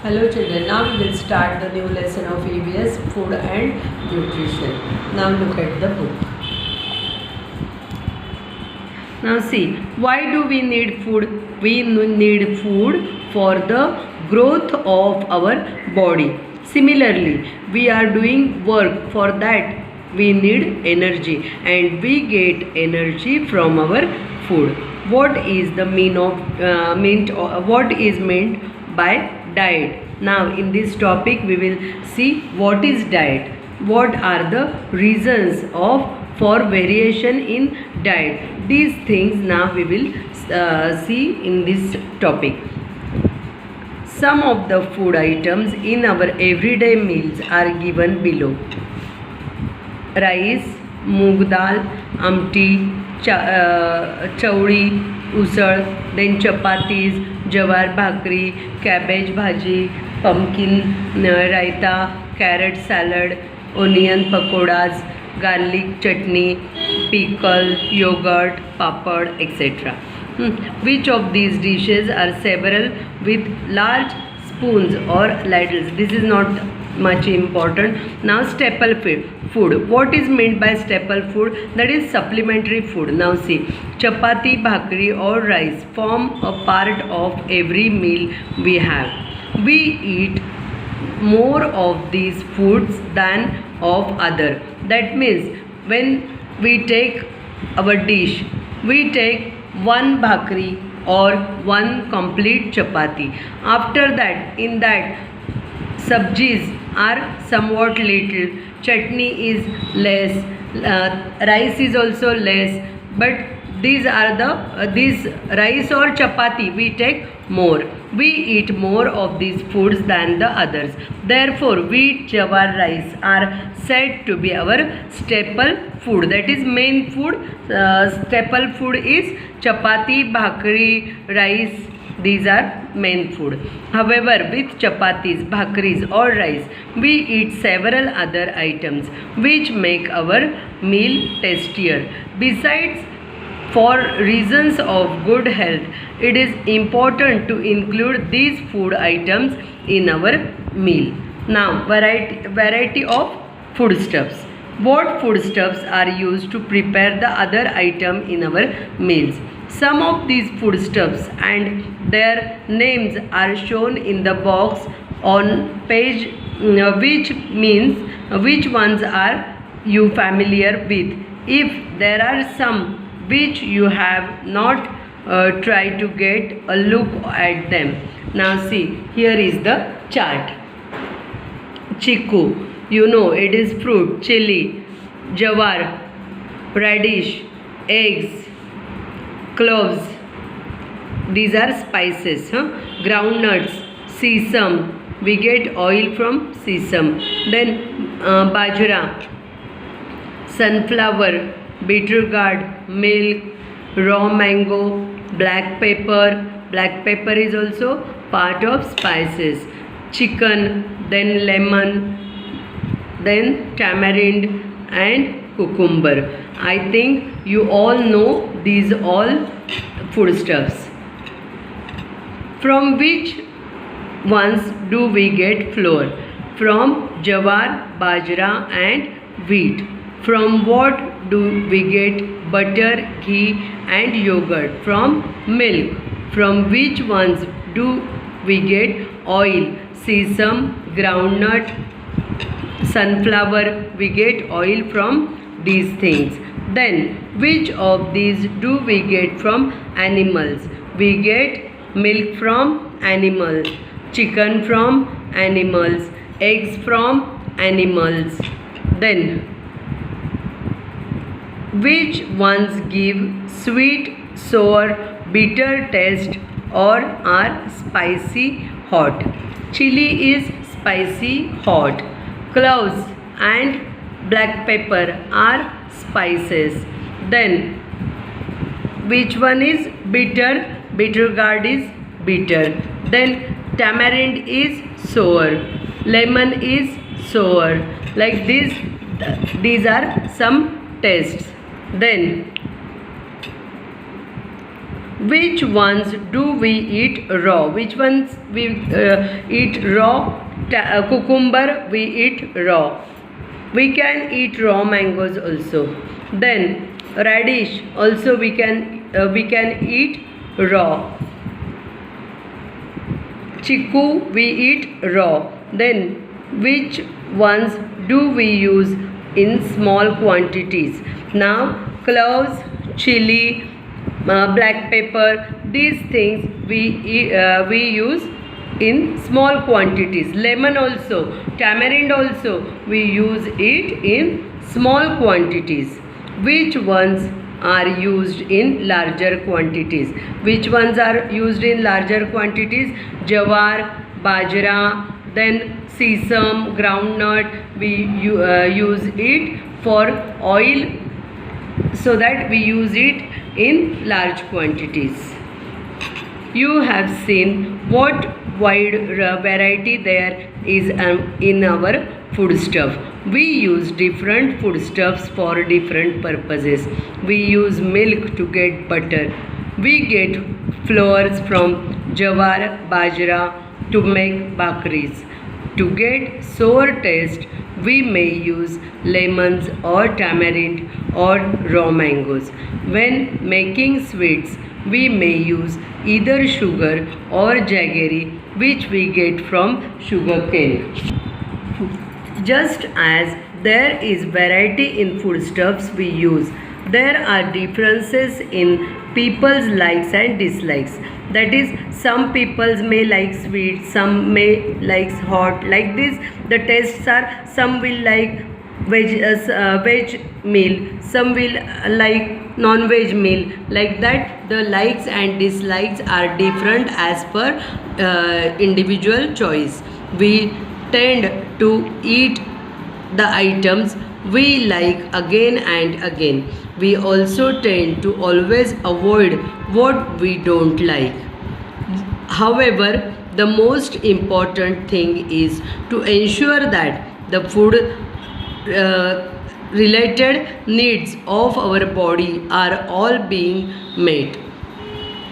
Hello children, now we will start the new lesson of EVS Food and Nutrition. Now look at the book. Now see, why do we need food? We need food for the growth of our body. Similarly, we are doing work. For that we need energy, and we get energy from our food. What is the what is meant by diet? Now in this topic we will see what is diet, what are the reasons of for variation in diet. These things now we will see in this topic. Some of the food items in our everyday meals are given below: rice, मूग दाल, आमटी, चवळी, usal, then chapatis, जवार भाकरी, cabbage भाजी, pumpkin raita, carrot salad, onion pakoras, garlic chutney, pickle, yogurt, papad, etc. Which of these dishes are several with large spoons or ladles? This is not much important. Now staple food. What is meant by staple food? That is supplementary food. Now see, chapati, bhakri or rice form a part of every meal we have. We eat more of these foods than of other. That means when we take our dish, we take one bhakri or one complete chapati. After that, in that, sabjis are somewhat little, chutney is less, rice is also less, but these are the these rice or chapati we take more. We eat more of these foods than the others. Therefore wheat, jawar, rice are said to be our staple food. That is main food. Staple food is chapati, bhakri, rice. These are main food. However, with chapatis, bhakris or rice, we eat several other items which make our meal tastier. Besides, for reasons of good health, it is important to include these food items in our meal. Now, variety of foodstuffs. What foodstuffs are used to prepare the other item in our meals? Some of these foodstuffs and their names are shown in the box on page, which ones are you familiar with? If there are some which you have not, try to get a look at them. Now see, here is the chart. Chiku, you know it is fruit. Chili, jawar, radish, eggs, cloves, these are spices. Groundnuts, sesame, we get oil from sesame. Then bajra, sunflower, bitter gourd, milk, raw mango, black pepper. Black pepper is also part of spices. Chicken, then lemon, then tamarind and cucumber. I think you all know these all foodstuffs. From which ones do we get flour? From jawar, bajra and wheat. From what do we get butter, ghee and yogurt? From milk. From which ones do we get oil? Sesame, groundnut, sunflower. We get oil from these things. Then which of these do we get from animals? We get milk from animals, chicken from animals, eggs from animals. Then which ones give sweet, sour, bitter taste or are spicy, hot? Chili is spicy, hot. Cloves and black pepper are spices. Then which one is bitter? Bitter gourd is bitter. Then tamarind is sour. Lemon is sour. Like this, these are some tastes. Then Which ones do we eat raw? Which ones we eat raw? Cucumber we eat raw. We can eat raw mangoes also. Then radish also we can eat raw. Chiku we eat raw. Then which ones do we use in small quantities? Now cloves, chili, black pepper, these things we use in small quantities. Lemon also, tamarind also, we use it in small quantities. Which ones are used in larger quantities? Which ones are used in larger quantities? Jawar, bajra, then sesame, groundnut, we use it for oil, so that we use it in large quantities. You have seen what wide variety there is in our foodstuff. We use different foodstuffs for different purposes. We use milk to get butter. We get flours from jawar, bajra to make bhakris. To get sour taste, we may use lemons or tamarind or raw mangoes. When making sweets, we may use either sugar or jaggery, which we get from sugarcane. Just as there is variety in foodstuffs we use, there are differences in people's likes and dislikes. That is, some people may like sweet, some may like hot. Like this, the tastes are, some will like veg meal, some will like non-veg meal. Like that, the likes and dislikes are different as per individual choice. We tend to eat the items we like again and again. We also tend to always avoid what we don't like. However, the most important thing is to ensure that the food related needs of our body are all being met.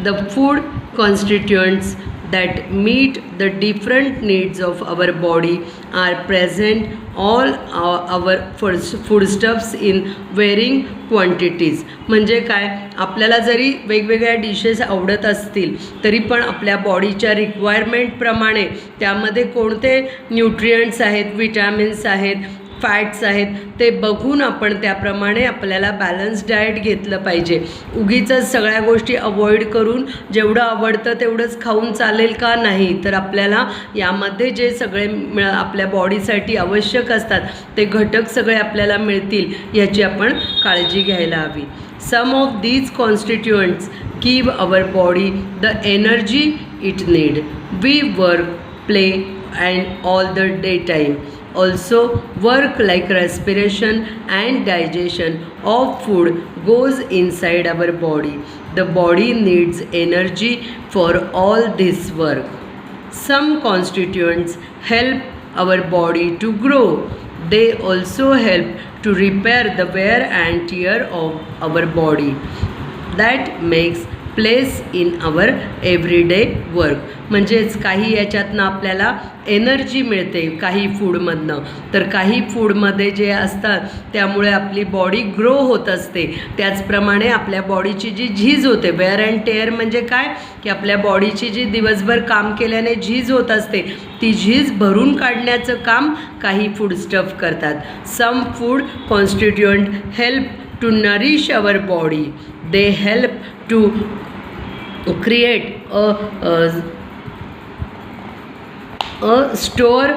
The food constituents that meet the different needs of our body are present all our foodstuffs in varying quantities. म्हणजे काय, आपल्याला जरी वेगवेगळ्या dishes आवडत असतील तरी पण आपल्या बॉडीच्या रिक्वायरमेंटप्रमाणे त्यामध्ये कोणते न्यूट्रिएंट्स आहेत, विटॅमिन्स आहेत, फॅट्स आहेत, ते बघून आपण त्याप्रमाणे आपल्याला बॅलन्स डाएट घेतलं पाहिजे. उगीचच सगळ्या गोष्टी अवॉइड करून जेवढं आवडतं तेवढंच खाऊन चालेल का? नाही. तर आपल्याला यामध्ये जे सगळे आपल्या बॉडीसाठी आवश्यक असतात ते घटक सगळे आपल्याला मिळतील याची आपण काळजी घ्यायला हवी. Some of these constituents give our body the energy it need. We work, play and all the day time. Also, work like respiration and digestion of food goes inside our body. The body needs energy for all this work. Some constituents help our body to grow. They also help to repair the wear and tear of our body. That makes place in our everyday work. म्हणजेच काही याच्यातनं आपल्याला energy मिळते काही फूडमधनं, तर काही फूडमध्ये जे असतात त्यामुळे आपली बॉडी ग्रो होत असते. त्याचप्रमाणे आपल्या बॉडीची जी झीज होते, वेअर अँड टेअर म्हणजे काय की आपल्या बॉडीची जी दिवसभर काम केल्याने झीज होत असते ती झीज भरून काढण्याचं काम काही फूडस्टफ करतात. Some food constituent help to nourish our body. They help to create a store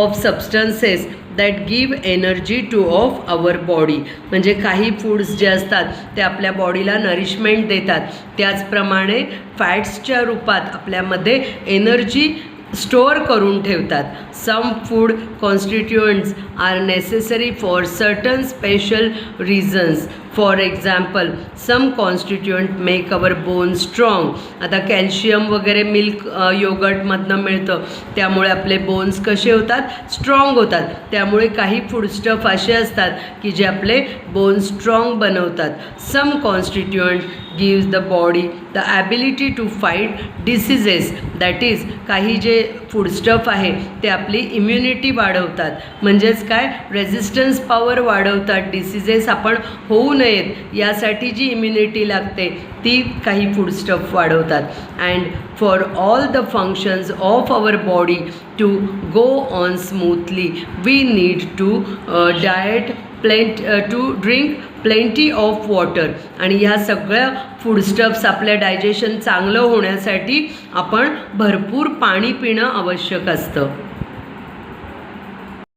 of substances that give energy to of our body. म्हणजे काही फूड्स जे असतात ते आपल्या बॉडीला नरिशमेंट देतात. त्याचप्रमाणे फॅट्सच्या रूपात आपल्यामध्ये एनर्जी स्टोअर करून ठेवतात. Some food constituents are necessary for certain special reasons. For example some constituent make our bone strong. आता कॅल्शियम वगैरे मिल्क योगर्टमधनं मिळतं, त्यामुळे आपले बोन्स कसे होतात, स्ट्रॉंग होतात. त्यामुळे काही फूडस्टफ असे असतात की जे आपले बोन स्ट्रॉंग बनवतात. Some constituent gives the body the ability to fight diseases. That is काही जे फूडस्टफ आहे ते आपली इम्युनिटी वाढवतात. म्हणजेच काय, रेझिस्टन्स पॉवर वाढवतात. डिसिजेस आपण होऊ नयेत यासाठी जी इम्युनिटी लागते ती काही फूडस्टफ वाढवतात. And for all the functions of our body to go on smoothly we need to diet to drink plenty of water. आणि ह्या सगळ्या फूडस्टफ्स आपल्या डायजेशन चांगलं होण्यासाठी आपण भरपूर पाणी पिणं आवश्यक असतं.